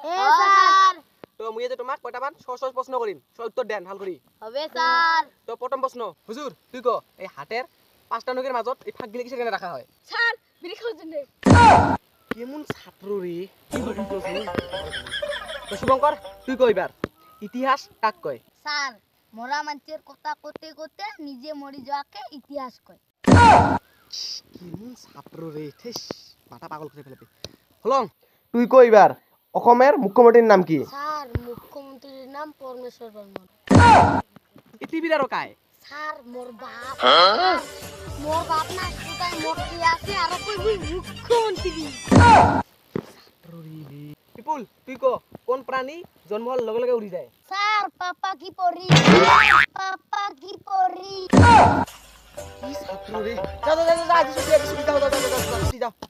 এ sir তো মুই যে তোমাক কয়টামান সহজ সহজ প্রশ্ন করিম সব উত্তর দেন ভাল কৰি হবে স্যার তো প্রথম প্রশ্ন হুজুর তুই ক এই হাতের পাঁচটা নখের মাজত এই ফাঁক গিলে কিসের কেন রাখা হয় স্যার বিড়ি খাওয়ার জন্য কেমন ছাত্র রে তো শুভঙ্কর তুই কই এবার ইতিহাস কাক কয় স্যার মরা মানুষের কথা করতে করতে নিজে মরি যাওয়াকে ইতিহাস কয় কেমন ছাত্র রে ঠেস মাথা পাগল করে ফেলবে হলং তুই কই এবার অসমের মুখ্যমন্ত্রীর নাম কি স্যার মুখ্যমন্ত্রীর নাম পরমেশ্বর বর্মন পৃথিবীর আরো কায় স্যার মোর বাপ না কোথায় মরতে আছে আর কই মুখ্যমন্ত্রী বিপুল তুই ক কোন প্রাণী জন্ম হওয়ার লগে লগে উড়ি যায় স্যার পাপা কি পরি কি ছাত্র রে যা যা যা যা আজ ছুটি যাও